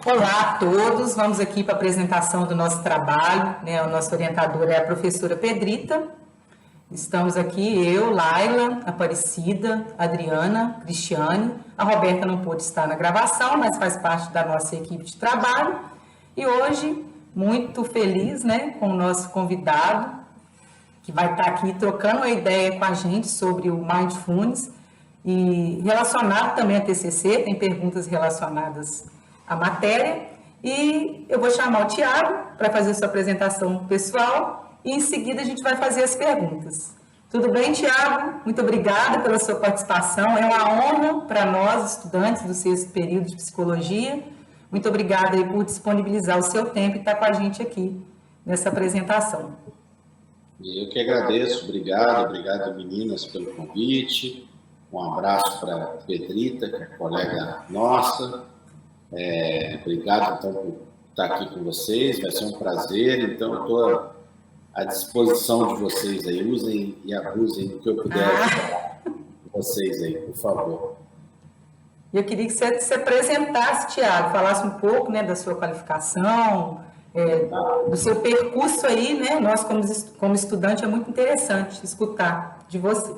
Olá a todos, vamos aqui para a apresentação do nosso trabalho, né? A nossa orientadora é a professora Pedrita. Estamos aqui, eu, Laila, Aparecida, Adriana, Cristiane. A Roberta não pôde estar na gravação, mas faz parte da nossa equipe de trabalho. E hoje, muito feliz, né, com o nosso convidado, que vai estar aqui trocando uma ideia com a gente sobre o Mindfulness e relacionado também a TCC, tem perguntas relacionadas à matéria. E eu vou chamar o Tiago para fazer sua apresentação pessoal e em seguida a gente vai fazer as perguntas. Tudo bem, Tiago? Muito obrigada pela sua participação. É uma honra para nós, estudantes do sexto período de psicologia. Muito obrigada aí por disponibilizar o seu tempo e estar com a gente aqui nessa apresentação. Eu que agradeço, obrigado meninas pelo convite, um abraço para a Pedrita, que é colega nossa, obrigado então por estar aqui com vocês, vai ser um prazer, então eu estou à disposição de vocês aí, usem e abusem do que eu puder ajudar vocês aí, por favor. Eu queria que você se apresentasse, Tiago, falasse um pouco, né, da sua qualificação, do seu percurso aí, né? Nós, como estudante, é muito interessante escutar de você.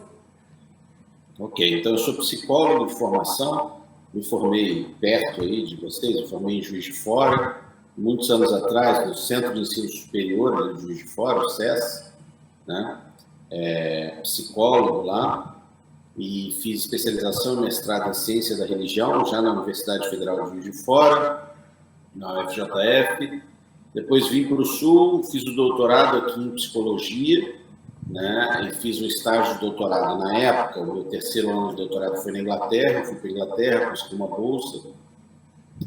Ok, então eu sou psicólogo de formação, me formei perto aí de vocês, me formei em Juiz de Fora, muitos anos atrás, no Centro de Ensino Superior de Juiz de Fora, o SES, né? Psicólogo lá, e fiz especialização e mestrado em Ciência da Religião, já na Universidade Federal de Juiz de Fora, na UFJF. Depois vim para o Sul, fiz o doutorado aqui em Psicologia, né, e fiz um estágio de doutorado. Na época, o meu terceiro ano de doutorado foi na Inglaterra, fui para a Inglaterra, consegui uma bolsa.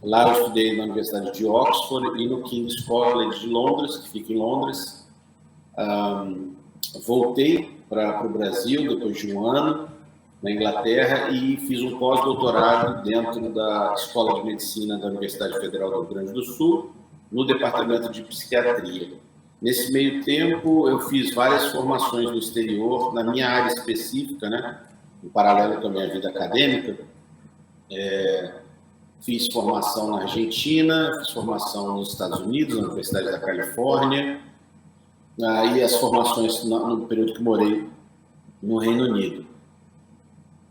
Lá eu estudei na Universidade de Oxford e no King's College de Londres, que fica em Londres. Voltei para o Brasil depois de um ano, na Inglaterra, e fiz um pós-doutorado dentro da Escola de Medicina da Universidade Federal do Rio Grande do Sul, no departamento de psiquiatria. Nesse meio tempo, eu fiz várias formações no exterior, na minha área específica, né? Em paralelo com a minha vida acadêmica. Fiz formação na Argentina, fiz formação nos Estados Unidos, na Universidade da Califórnia, e as formações no período que morei no Reino Unido.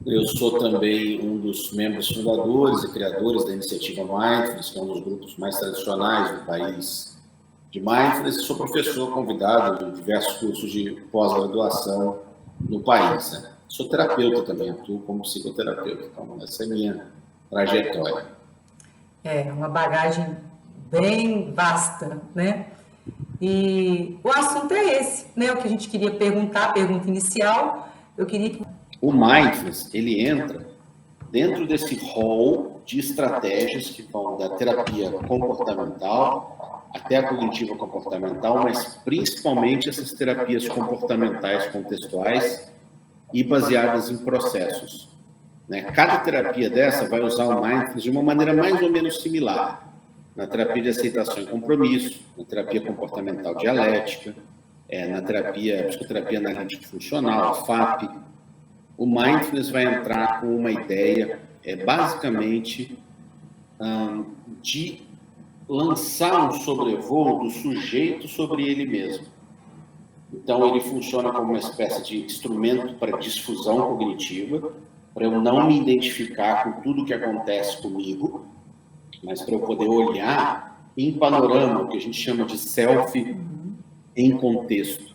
Eu sou também um dos membros fundadores e criadores da iniciativa Mindfulness, que é um dos grupos mais tradicionais do país de Mindfulness, e sou professor convidado de diversos cursos de pós-graduação no país, né? Sou terapeuta também, atuo como psicoterapeuta, então essa é a minha trajetória. Uma bagagem bem vasta, né? E o assunto é esse, né? O que a gente queria perguntar, a pergunta inicial, eu queria que... O Mindfulness, ele entra dentro desse rol de estratégias que vão da terapia comportamental até a cognitiva comportamental, mas principalmente essas terapias comportamentais contextuais e baseadas em processos, né? Cada terapia dessa vai usar o Mindfulness de uma maneira mais ou menos similar. Na terapia de aceitação e compromisso, na terapia comportamental dialética, na psicoterapia analítica funcional, FAP. O Mindfulness vai entrar com uma ideia, basicamente, de lançar um sobrevoo do sujeito sobre ele mesmo. Então, ele funciona como uma espécie de instrumento para difusão cognitiva, para eu não me identificar com tudo que acontece comigo, mas para eu poder olhar em panorama, o que a gente chama de self em contexto.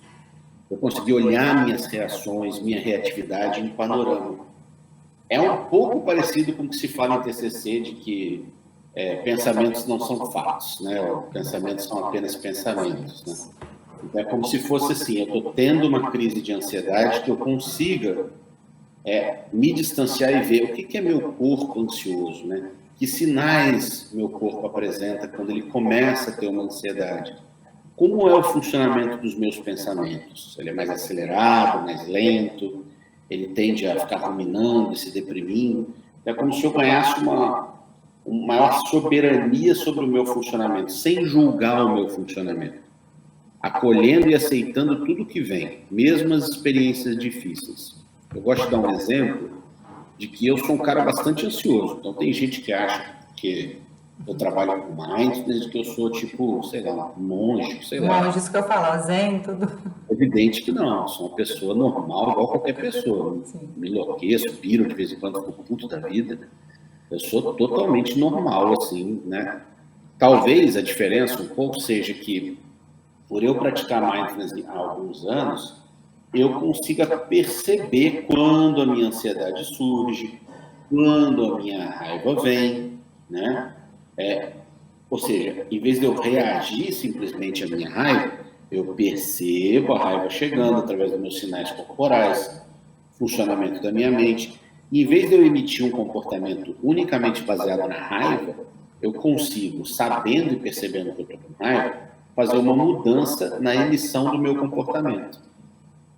Eu consegui olhar minhas reações, minha reatividade em panorama. É um pouco parecido com o que se fala em TCC, de que pensamentos não são fatos, né? Pensamentos são apenas pensamentos, né? Então, é como se fosse assim, eu estou tendo uma crise de ansiedade que eu consiga me distanciar e ver o que é meu corpo ansioso, né? Que sinais meu corpo apresenta quando ele começa a ter uma ansiedade. Como é o funcionamento dos meus pensamentos? Ele é mais acelerado, mais lento? Ele tende a ficar ruminando, se deprimindo? É como se eu ganhasse uma maior soberania sobre o meu funcionamento, sem julgar o meu funcionamento. Acolhendo e aceitando tudo que vem, mesmo as experiências difíceis. Eu gosto de dar um exemplo de que eu sou um cara bastante ansioso. Então, tem gente que acha que eu trabalho com mindfulness desde que eu sou, tipo, sei lá, um monge, sei lá. Monge, isso que eu falo, zen, tudo. Evidente que não, sou uma pessoa normal, igual qualquer pessoa. Me enlouqueço, piro de vez em quando, fico puto da vida. Eu sou totalmente normal, assim, né? Talvez a diferença um pouco seja que, por eu praticar mindfulness há alguns anos, eu consiga perceber quando a minha ansiedade surge, quando a minha raiva vem, né? Ou seja, em vez de eu reagir simplesmente à minha raiva, eu percebo a raiva chegando através dos meus sinais corporais, funcionamento da minha mente. E em vez de eu emitir um comportamento unicamente baseado na raiva, eu consigo, sabendo e percebendo que eu estou com raiva, fazer uma mudança na emissão do meu comportamento.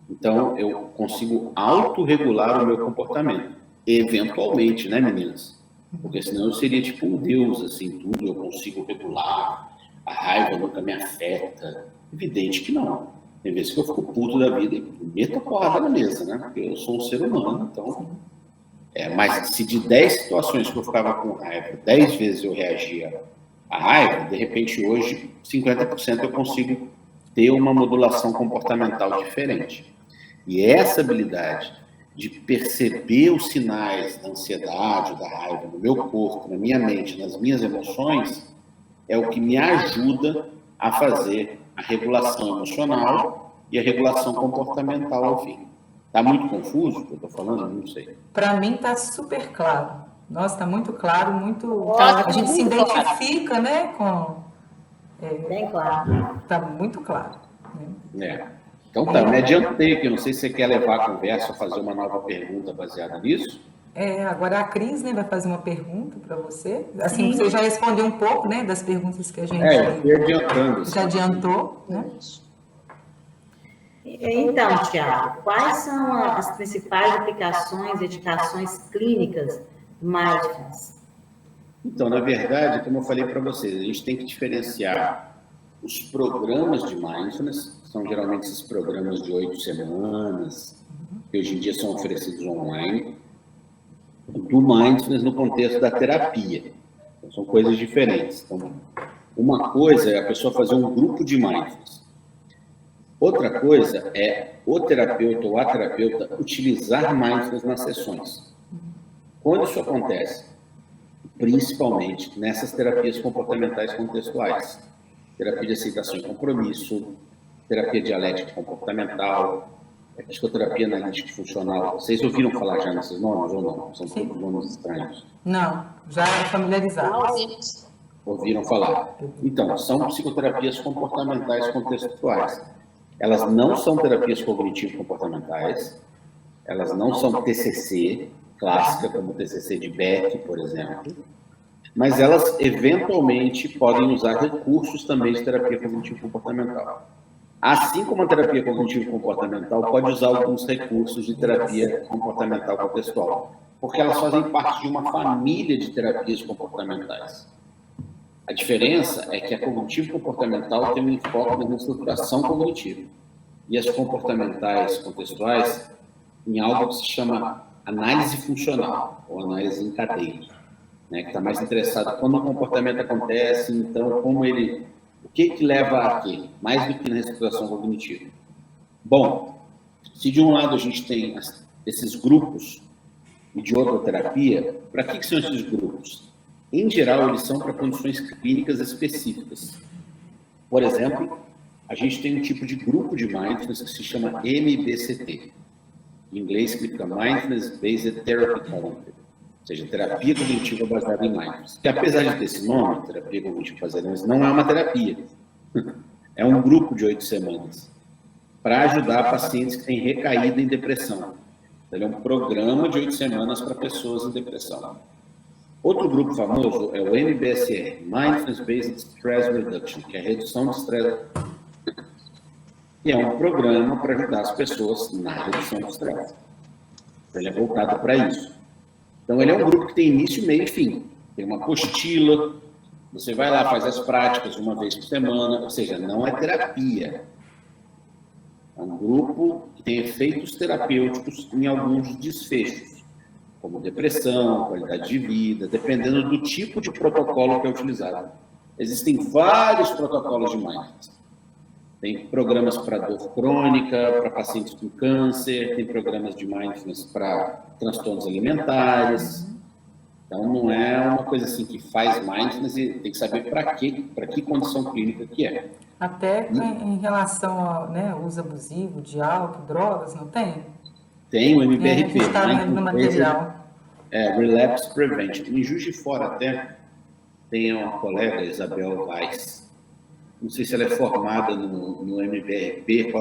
Então, eu consigo autorregular o meu comportamento. Eventualmente, né, meninas? Porque senão eu seria tipo um deus, assim, tudo eu consigo regular, a raiva nunca me afeta. Evidente que não. Tem vezes que eu fico puto da vida e meto a porrada na mesa, né? Porque eu sou um ser humano, então... mas se de 10 situações que eu ficava com raiva, 10 vezes eu reagia à raiva, de repente hoje, 50% eu consigo ter uma modulação comportamental diferente. E essa habilidade de perceber os sinais da ansiedade, da raiva no meu corpo, na minha mente, nas minhas emoções, é o que me ajuda a fazer a regulação emocional e a regulação comportamental ao fim. Está muito confuso o que eu estou falando? Não sei. Para mim está super claro. Nossa, está muito claro, muito... Ótimo, a gente se muito identifica, claro. né, com... Bem claro. Está muito claro. Né? Então tá, me adiantei, que eu não sei se você quer levar a conversa ou fazer uma nova pergunta baseada nisso. Agora a Cris, né, vai fazer uma pergunta para você. Assim, você já respondeu um pouco, né, das perguntas que a gente eu fui adiantando. já adiantou, né? Então, Tiago, quais são as principais aplicações e indicações clínicas do mindfulness? Então, na verdade, como eu falei para vocês, a gente tem que diferenciar os programas de mindfulness, são geralmente esses programas de 8 semanas, que hoje em dia são oferecidos online, do mindfulness no contexto da terapia. Então, são coisas diferentes. Então, uma coisa é a pessoa fazer um grupo de mindfulness. Outra coisa é o terapeuta ou a terapeuta utilizar mindfulness nas sessões. Quando isso acontece? Principalmente nessas terapias comportamentais contextuais. Terapia de aceitação e compromisso, terapia dialética comportamental, psicoterapia analítica e funcional. Vocês ouviram falar já nesses nomes ou não? São todos nomes estranhos. Não, já familiarizados. Ouviram falar? Então, são psicoterapias comportamentais contextuais. Elas não são terapias cognitivo-comportamentais, elas não são TCC, clássica, como o TCC de Beck, por exemplo, mas elas, eventualmente, podem usar recursos também de terapia cognitivo-comportamental. Assim como a terapia cognitivo-comportamental pode usar alguns recursos de terapia comportamental contextual, porque elas fazem parte de uma família de terapias comportamentais. A diferença é que a cognitivo-comportamental tem um enfoque na estruturação cognitiva e as comportamentais contextuais em algo que se chama análise funcional ou análise em cadeia, né, que está mais interessado quando o comportamento acontece, então como ele, o que leva a quê, mais do que na estruturação cognitiva. Bom, se de um lado a gente tem esses grupos e de outra terapia, para que são esses grupos? Em geral, eles são para condições clínicas específicas. Por exemplo, a gente tem um tipo de grupo de mindfulness que se chama MBCT. Em inglês, significa Mindfulness Based Therapy Concept, ou seja, terapia cognitiva baseada em mindfulness. Que apesar de ter esse nome, terapia cognitiva baseada em mindfulness, não é uma terapia. É um grupo de 8 semanas para ajudar pacientes que têm recaída em depressão. Ele é um programa de 8 semanas para pessoas em depressão. Outro grupo famoso é o MBSR, Mindfulness Based Stress Reduction, que é a redução de estresse. E é um programa para ajudar as pessoas na redução do estresse. Ele é voltado para isso. Então, ele é um grupo que tem início, meio e fim. Tem uma apostila, você vai lá, faz as práticas uma vez por semana, ou seja, não é terapia. É um grupo que tem efeitos terapêuticos em alguns desfechos. como depressão, qualidade de vida, dependendo do tipo de protocolo que é utilizado. Existem vários protocolos de mindfulness. Tem programas para dor crônica, para pacientes com câncer, tem programas de mindfulness para transtornos alimentares. Então, não é uma coisa assim que faz mindfulness e tem que saber para que condição clínica que é. Até em relação ao, né, uso abusivo de álcool, drogas, não tem? Tem o MBRP. Está vendo no material. Relapse Prevention. Em Juiz de Fora até tem uma colega, Isabel Weiss. Não sei se ela é formada no MBRP,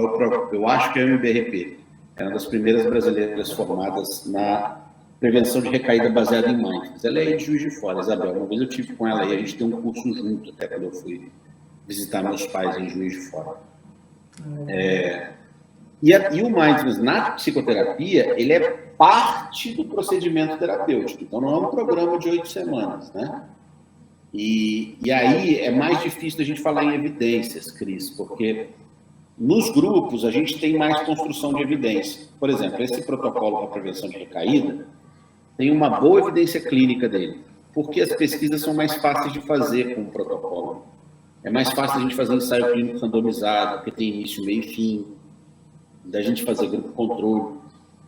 eu acho que é o MBRP. É uma das primeiras brasileiras formadas na prevenção de recaída baseada em mindfulness. Ela é de Juiz de Fora, Isabel. Uma vez eu tive com ela e a gente tem um curso junto, até quando eu fui visitar meus pais em Juiz de Fora. E o mindfulness na psicoterapia, ele é parte do procedimento terapêutico. Então, não é um programa de 8 semanas, né? E aí é mais difícil da gente falar em evidências, Cris, porque nos grupos a gente tem mais construção de evidência. Por exemplo, esse protocolo para prevenção de recaída tem uma boa evidência clínica dele, porque as pesquisas são mais fáceis de fazer com o protocolo. É mais fácil a gente fazer ensaio clínico randomizado, porque tem início, meio e fim, da gente fazer grupo controle.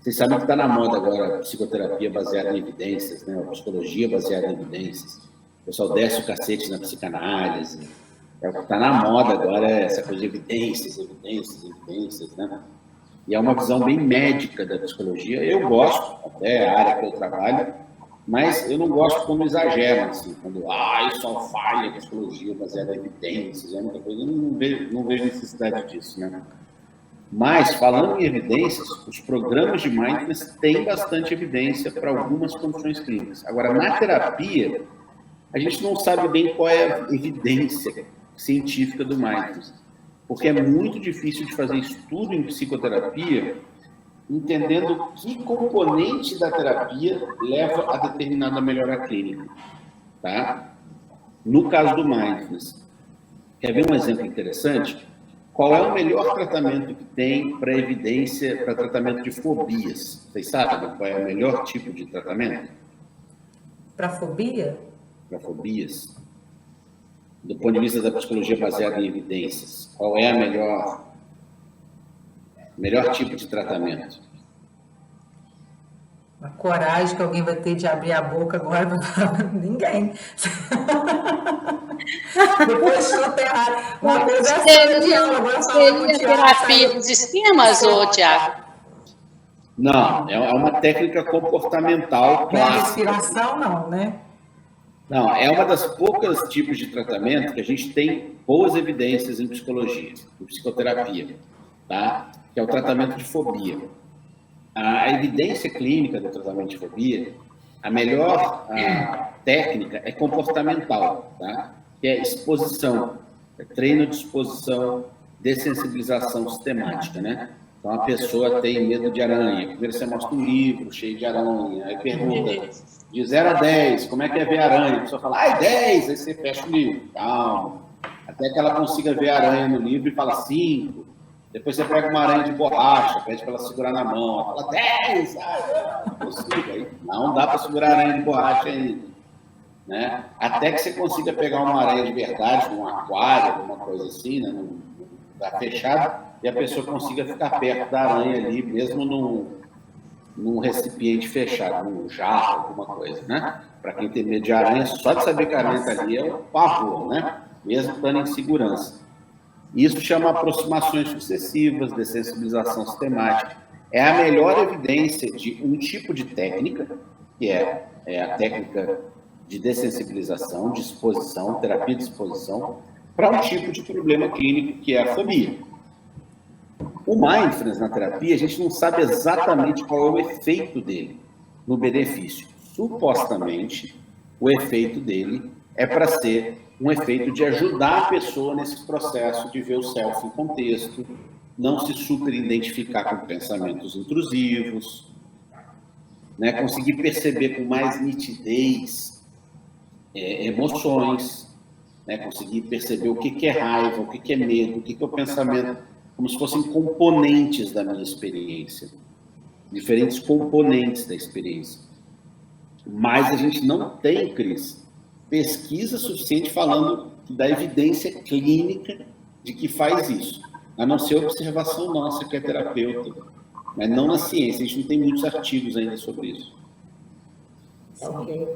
Vocês sabem que está na moda agora a psicoterapia baseada em evidências, né? A psicologia baseada em evidências. O pessoal desce o cacete na psicanálise. O que está na moda agora é essa coisa de evidências, né? E é uma visão bem médica da psicologia. Eu gosto, até a área que eu trabalho, mas eu não gosto quando exageram, assim, quando só falha a psicologia baseada em evidências, é muita coisa. Eu não vejo necessidade disso, né? Mas, falando em evidências, os programas de mindfulness têm bastante evidência para algumas condições clínicas. Agora, na terapia, a gente não sabe bem qual é a evidência científica do mindfulness, porque é muito difícil de fazer estudo em psicoterapia entendendo que componente da terapia leva a determinada melhora clínica, tá? No caso do mindfulness, quer ver um exemplo interessante? Qual é o melhor tratamento que tem para evidência, para tratamento de fobias? Vocês sabem qual é o melhor tipo de tratamento? Para fobia? Para fobias. Do ponto de vista da psicologia baseada em evidências, qual é a melhor tipo de tratamento? A coragem que alguém vai ter de abrir a boca agora, ninguém. Depois chuta errado. Uma coisa é seria terapia dos esquemas, ô Tiago? Não, é uma técnica comportamental clássica. Respiração, não, né? Não, é uma das poucas tipos de tratamento que a gente tem boas evidências em psicologia, em psicoterapia, tá? Que é o tratamento de fobia. A evidência clínica do tratamento de fobia, a melhor técnica é comportamental, tá? Que é exposição, é treino de exposição, dessensibilização sistemática, né? Então, a pessoa tem medo de aranha. Primeiro você mostra um livro cheio de aranha, aí pergunta, de 0 a 10, como é que é ver aranha? A pessoa fala, 10, aí você fecha o livro, calma. Até que ela consiga ver a aranha no livro e fala 5. Depois você pega uma aranha de borracha, pede para ela segurar na mão, ela fala 10, não consigo. Aí não dá para segurar a aranha de borracha ainda. Né? Até que você consiga pegar uma aranha de verdade, num aquário, alguma coisa assim, né? Num lugar fechado, e a pessoa consiga ficar perto da aranha ali, mesmo num recipiente fechado, num jarro, alguma coisa, né? Para quem tem medo de aranha, só de saber que a aranha está ali é um pavor, né? Mesmo estando em segurança. Isso chama aproximações sucessivas, dessensibilização sistemática. É a melhor evidência de um tipo de técnica, que é a técnica de dessensibilização, de exposição, terapia de exposição, para um tipo de problema clínico, que é a fobia. O mindfulness na terapia, a gente não sabe exatamente qual é o efeito dele no benefício. Supostamente, o efeito dele é para ser um efeito de ajudar a pessoa nesse processo de ver o self em contexto, não se super-identificar com pensamentos intrusivos, né? Conseguir perceber com mais nitidez emoções, né? Conseguir perceber o que é raiva, o que é medo, o que é o pensamento, como se fossem componentes da minha experiência, diferentes componentes da experiência. Mas a gente não tem, Cris, pesquisa suficiente falando da evidência clínica de que faz isso, a não ser observação nossa, que é terapeuta, mas não na ciência. A gente não tem muitos artigos ainda sobre isso. Ok.